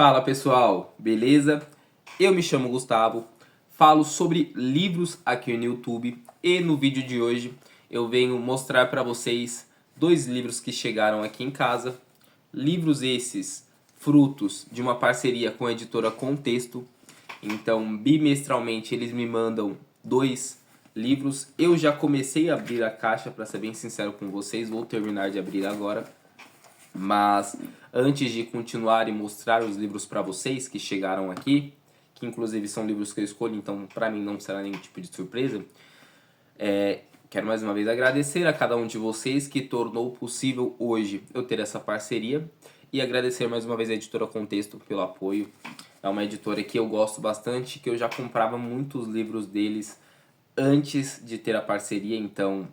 Fala pessoal, beleza? Eu me chamo Gustavo, falo sobre livros aqui no YouTube e no vídeo de hoje eu venho mostrar para vocês dois livros que chegaram aqui em casa. Livros esses frutos de uma parceria com a editora Contexto. Então, bimestralmente eles me mandam dois livros. Eu já comecei a abrir a caixa, para ser bem sincero com vocês, vou terminar de abrir agora. Mas antes de continuar e mostrar os livros para vocês que chegaram aqui, que inclusive são livros que eu escolhi, então para mim não será nenhum tipo de surpresa, quero mais uma vez agradecer a cada um de vocês que tornou possível hoje eu ter essa parceria e agradecer mais uma vez a editora Contexto pelo apoio. É uma editora que eu gosto bastante, que eu já comprava muitos livros deles antes de ter a parceria, então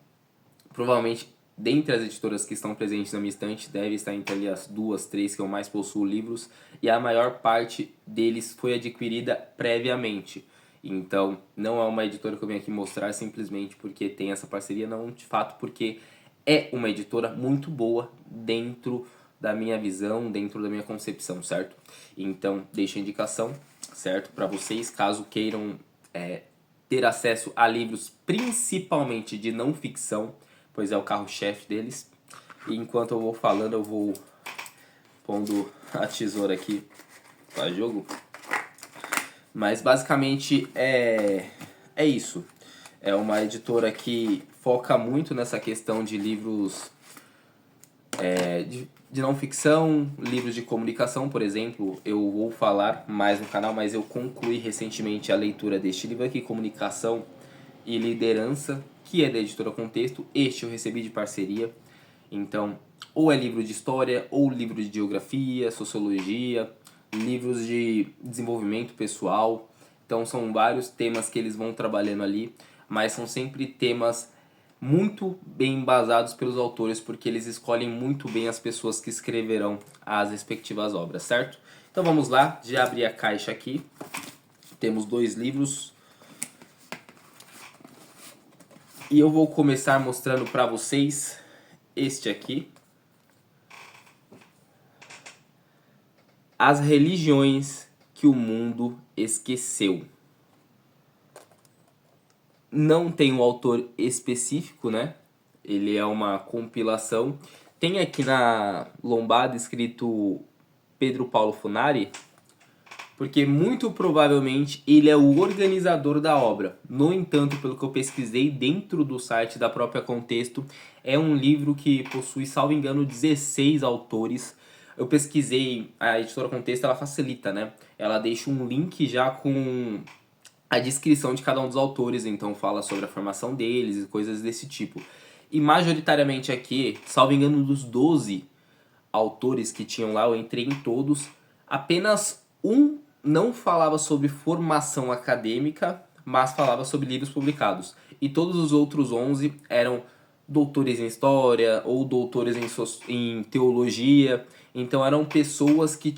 provavelmente dentre as editoras que estão presentes na minha estante, deve estar entre ali as duas, três que eu mais possuo livros, e a maior parte deles foi adquirida previamente. Então, não é uma editora que eu venho aqui mostrar simplesmente porque tem essa parceria, não, de fato, porque é uma editora muito boa dentro da minha visão, dentro da minha concepção, certo? Então, deixo a indicação, certo? Para vocês, caso queiram ter acesso a livros principalmente de não ficção, pois é o carro-chefe deles. E enquanto eu vou falando, eu vou pondo a tesoura aqui para jogo. Mas basicamente é isso. É uma editora que foca muito nessa questão de livros de não ficção, livros de comunicação, por exemplo. Eu vou falar mais no canal, mas eu concluí recentemente a leitura deste livro aqui, Comunicação e Liderança, que é da editora Contexto. Este eu recebi de parceria. Então, ou é livro de história, ou livro de geografia, sociologia, livros de desenvolvimento pessoal. Então, são vários temas que eles vão trabalhando ali, mas são sempre temas muito bem embasados pelos autores, porque eles escolhem muito bem as pessoas que escreverão as respectivas obras, certo? Então vamos lá, já abri a caixa aqui. Temos dois livros. E eu vou começar mostrando para vocês este aqui. As religiões que o mundo esqueceu. Não tem um autor específico, né? Ele é uma compilação. Tem aqui na lombada escrito Pedro Paulo Funari, porque muito provavelmente ele é o organizador da obra. No entanto, pelo que eu pesquisei dentro do site da própria Contexto, é um livro que possui, salvo engano, 16 autores. Eu pesquisei, a editora Contexto ela facilita, né? Ela deixa um link já com a descrição de cada um dos autores, então fala sobre a formação deles e coisas desse tipo. E majoritariamente aqui, salvo engano, dos 12 autores que tinham lá, eu entrei em todos, apenas um não falava sobre formação acadêmica, mas falava sobre livros publicados. E todos os outros 11 eram doutores em história ou doutores em teologia. Então eram pessoas que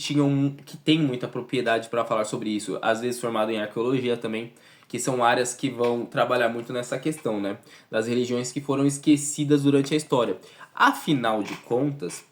têm muita propriedade para falar sobre isso. Às vezes formado em arqueologia também, que são áreas que vão trabalhar muito nessa questão, né? Das religiões que foram esquecidas durante a história. Afinal de contas,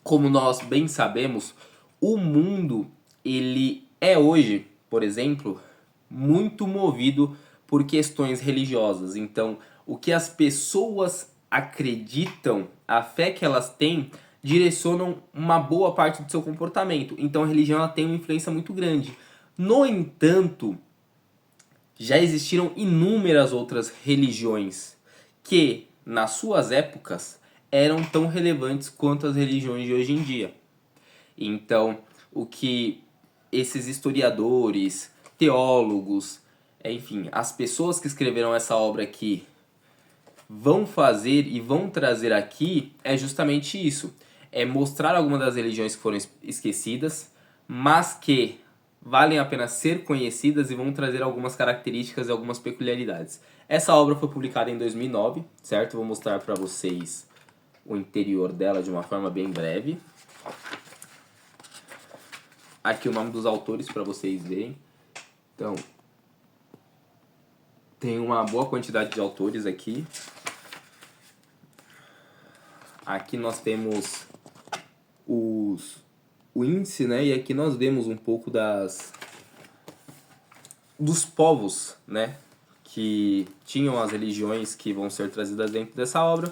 como nós bem sabemos, o mundo ele é hoje, por exemplo, muito movido por questões religiosas. Então, o que as pessoas acreditam, a fé que elas têm, direcionam uma boa parte do seu comportamento. Então, a religião ela tem uma influência muito grande. No entanto, já existiram inúmeras outras religiões que, nas suas épocas, eram tão relevantes quanto as religiões de hoje em dia. Então, o que esses historiadores, teólogos, enfim, as pessoas que escreveram essa obra aqui vão fazer e vão trazer aqui é justamente isso. É mostrar algumas das religiões que foram esquecidas, mas que valem a pena ser conhecidas e vão trazer algumas características e algumas peculiaridades. Essa obra foi publicada em 2009, certo? Vou mostrar para vocês o interior dela de uma forma bem breve. Aqui o nome dos autores para vocês verem. Então, tem uma boa quantidade de autores aqui. Aqui nós temos os o índice, né? E aqui nós vemos um pouco dos povos, né? Que tinham as religiões que vão ser trazidas dentro dessa obra.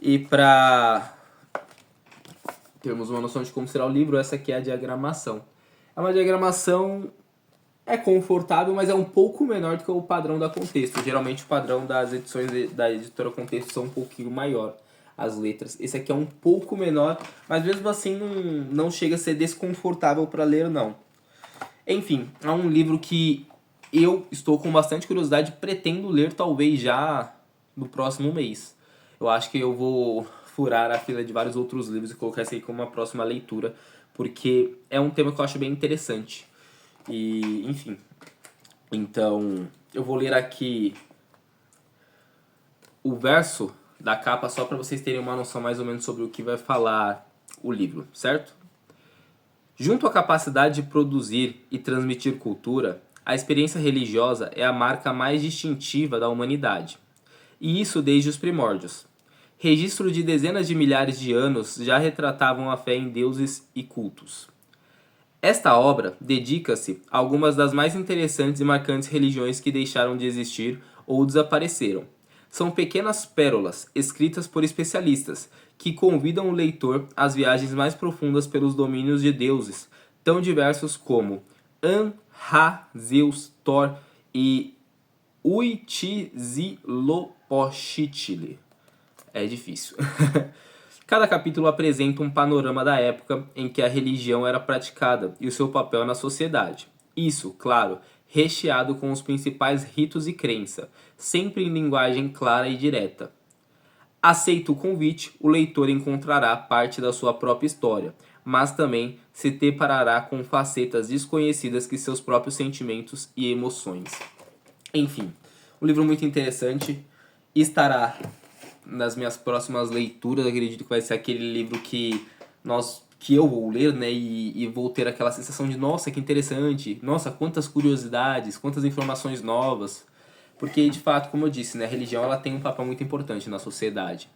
E para termos uma noção de como será o livro, essa aqui é a diagramação. É uma diagramação confortável, mas é um pouco menor do que o padrão da Contexto. Geralmente o padrão das edições da editora Contexto são um pouquinho maior, as letras. Esse aqui é um pouco menor, mas mesmo assim não chega a ser desconfortável para ler, não. Enfim, é um livro que eu estou com bastante curiosidade, pretendo ler talvez já no próximo mês. Eu acho que eu vou furar a fila de vários outros livros e colocar esse aí como uma próxima leitura, porque é um tema que eu acho bem interessante. E, enfim. Então, eu vou ler aqui o verso da capa só para vocês terem uma noção mais ou menos sobre o que vai falar o livro, certo? Junto à capacidade de produzir e transmitir cultura, a experiência religiosa é a marca mais distintiva da humanidade. E isso desde os primórdios. Registro de dezenas de milhares de anos já retratavam a fé em deuses e cultos. Esta obra dedica-se a algumas das mais interessantes e marcantes religiões que deixaram de existir ou desapareceram. São pequenas pérolas, escritas por especialistas, que convidam o leitor às viagens mais profundas pelos domínios de deuses, tão diversos como An, Ra, Zeus, Thor e Huitzilopochtli. É difícil. Cada capítulo apresenta um panorama da época em que a religião era praticada e o seu papel na sociedade. Isso, claro, recheado com os principais ritos e crença, sempre em linguagem clara e direta. Aceito o convite, o leitor encontrará parte da sua própria história, mas também se deparará com facetas desconhecidas que seus próprios sentimentos e emoções. Enfim, um livro muito interessante, estará nas minhas próximas leituras. Eu acredito que vai ser aquele livro que eu vou ler, né, e vou ter aquela sensação de nossa, que interessante, nossa, quantas curiosidades, quantas informações novas, porque de fato, como eu disse, né, a religião ela tem um papel muito importante na sociedade,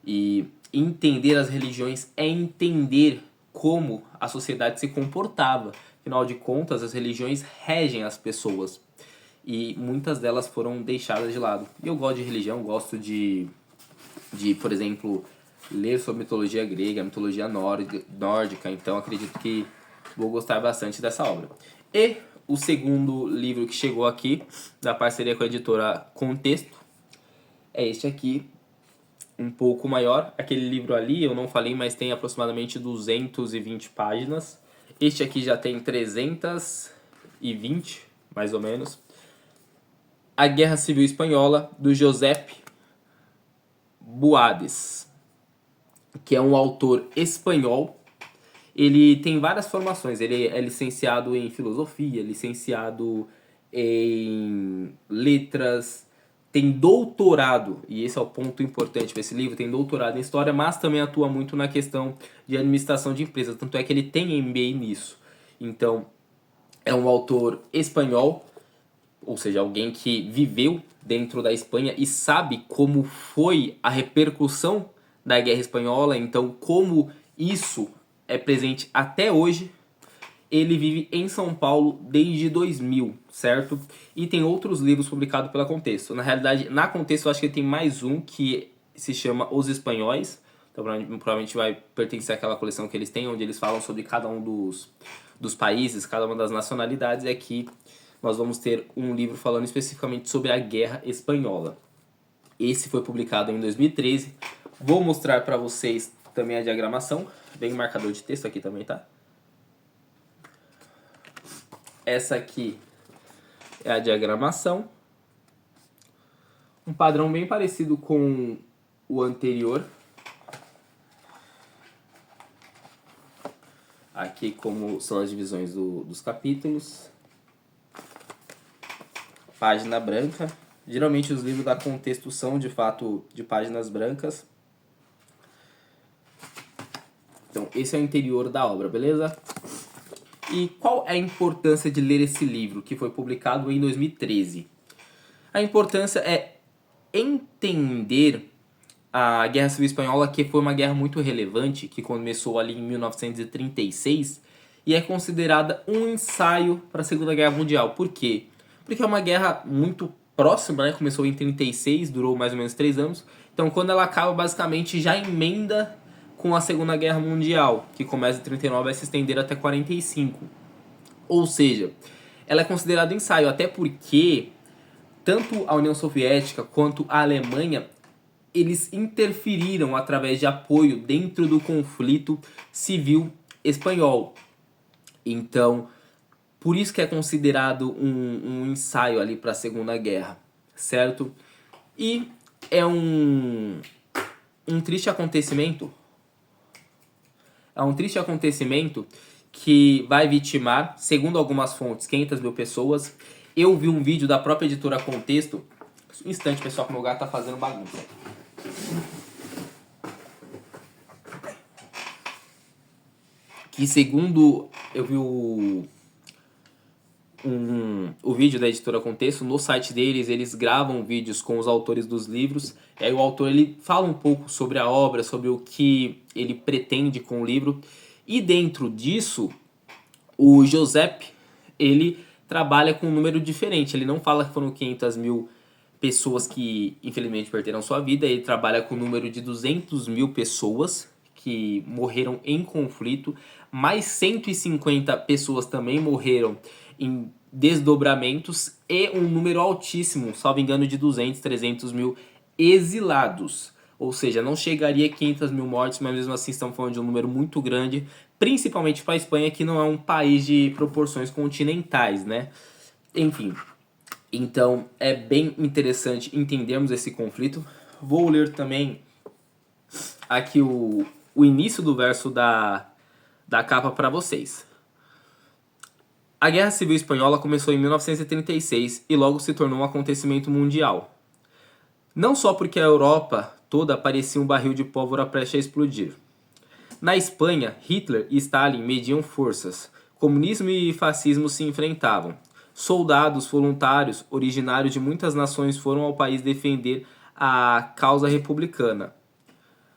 e entender as religiões é entender como a sociedade se comportava. Afinal de contas, as religiões regem as pessoas e muitas delas foram deixadas de lado. E eu gosto de religião, gosto de por exemplo, ler sobre mitologia grega, mitologia nórdica, então acredito que vou gostar bastante dessa obra. E o segundo livro que chegou aqui, da parceria com a editora Contexto, é este aqui, um pouco maior. Aquele livro ali, eu não falei, mas tem aproximadamente 220 páginas. Este aqui já tem 320, mais ou menos. A Guerra Civil Espanhola, do Josep Boades, que é um autor espanhol. Ele tem várias formações. Ele é licenciado em filosofia, licenciado em letras, tem doutorado, e esse é o ponto importante para esse livro, tem doutorado em história, mas também atua muito na questão de administração de empresas, tanto é que ele tem MBA nisso. Então, é um autor espanhol, ou seja, alguém que viveu dentro da Espanha e sabe como foi a repercussão da Guerra Espanhola, então como isso é presente até hoje. Ele vive em São Paulo desde 2000, certo? E tem outros livros publicados pela Contexto. Na realidade, na Contexto eu acho que ele tem mais um que se chama Os Espanhóis. Então provavelmente vai pertencer àquela coleção que eles têm, onde eles falam sobre cada um dos países, cada uma das nacionalidades. E aqui nós vamos ter um livro falando especificamente sobre a Guerra Espanhola. Esse foi publicado em 2013. Vou mostrar para vocês também a diagramação. Vem um marcador de texto aqui também, tá? Essa aqui é a diagramação. Um padrão bem parecido com o anterior. Aqui como são as divisões dos capítulos. Página branca. Geralmente os livros da Contexto são de fato de páginas brancas. Então esse é o interior da obra, beleza? E qual é a importância de ler esse livro que foi publicado em 2013? A importância é entender a Guerra Civil Espanhola, que foi uma guerra muito relevante, que começou ali em 1936, e é considerada um ensaio para a Segunda Guerra Mundial. Por quê? Porque é uma guerra muito próxima, né? Começou em 36, durou mais ou menos 3 anos. Então, quando ela acaba, basicamente já emenda com a Segunda Guerra Mundial, que começa em 39 e vai se estender até 45. Ou seja, ela é considerada ensaio, até porque tanto a União Soviética quanto a Alemanha, eles interferiram através de apoio dentro do conflito civil espanhol. Então, por isso que é considerado um ensaio ali para a Segunda Guerra, certo? E é um triste acontecimento. É um triste acontecimento que vai vitimar, segundo algumas fontes, 500 mil pessoas. Eu vi um vídeo da própria editora Contexto. Um instante, pessoal, que meu gato tá fazendo bagunça. Que segundo eu vi o vídeo da editora Contexto, no site deles, eles gravam vídeos com os autores dos livros. E aí o autor ele fala um pouco sobre a obra, sobre o que ele pretende com o livro. E dentro disso, o Giuseppe, ele trabalha com um número diferente. Ele não fala que foram 500 mil pessoas que infelizmente perderam sua vida. Ele trabalha com o número de 200 mil pessoas que morreram em conflito. Mais 150 pessoas também morreram em desdobramentos. E um número altíssimo, salvo engano, de 200, 300 mil exilados. Ou seja, não chegaria a 500 mil mortes, mas mesmo assim estamos falando de um número muito grande, principalmente para a Espanha, que não é um país de proporções continentais, né? Enfim, então é bem interessante entendermos esse conflito. Vou ler também aqui o início do verso da capa para vocês. A Guerra Civil Espanhola começou em 1936 e logo se tornou um acontecimento mundial. Não só porque a Europa toda parecia um barril de pólvora prestes a explodir. Na Espanha, Hitler e Stalin mediam forças. Comunismo e fascismo se enfrentavam. Soldados voluntários originários de muitas nações foram ao país defender a causa republicana.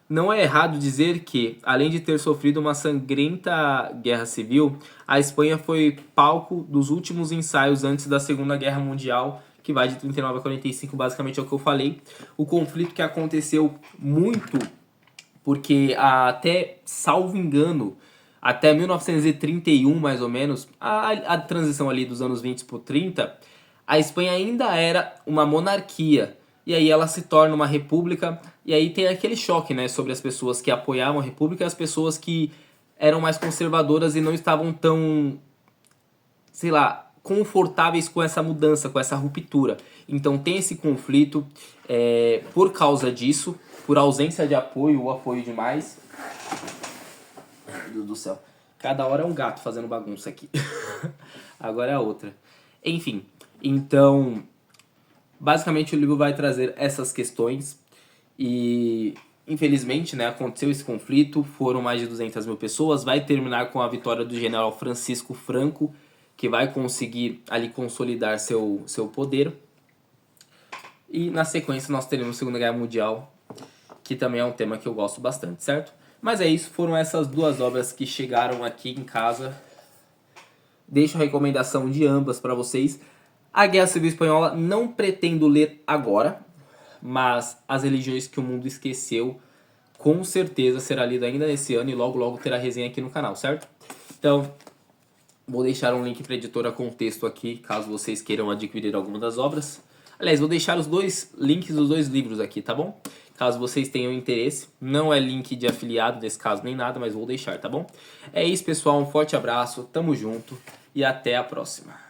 Não é errado dizer que, além de ter sofrido uma sangrenta guerra civil, a Espanha foi palco dos últimos ensaios antes da Segunda Guerra Mundial, que vai de 39 a 45, basicamente é o que eu falei. O conflito que aconteceu muito, porque até, salvo engano, até 1931 mais ou menos, a transição ali dos anos 20 para o 30, a Espanha ainda era uma monarquia. E aí ela se torna uma república, e aí tem aquele choque, né, sobre as pessoas que apoiavam a república e as pessoas que eram mais conservadoras e não estavam tão, sei lá, confortáveis com essa mudança, com essa ruptura. Então tem esse conflito por causa disso, por ausência de apoio ou apoio demais. Meu Deus do céu. Cada hora é um gato fazendo bagunça aqui. Agora é a outra. Enfim, então basicamente o livro vai trazer essas questões e infelizmente, né, aconteceu esse conflito, foram mais de 200 mil pessoas, vai terminar com a vitória do general Francisco Franco, que vai conseguir ali consolidar seu poder. E na sequência nós teremos a Segunda Guerra Mundial, que também é um tema que eu gosto bastante, certo? Mas é isso, foram essas duas obras que chegaram aqui em casa. Deixo a recomendação de ambas para vocês. A Guerra Civil Espanhola não pretendo ler agora, mas As Religiões que o Mundo Esqueceu com certeza será lido ainda nesse ano e logo logo terá resenha aqui no canal, certo? Então, vou deixar um link para a editora Contexto aqui, caso vocês queiram adquirir alguma das obras. Aliás, vou deixar os dois links dos dois livros aqui, tá bom? Caso vocês tenham interesse. Não é link de afiliado nesse caso nem nada, mas vou deixar, tá bom? É isso, pessoal. Um forte abraço, tamo junto e até a próxima.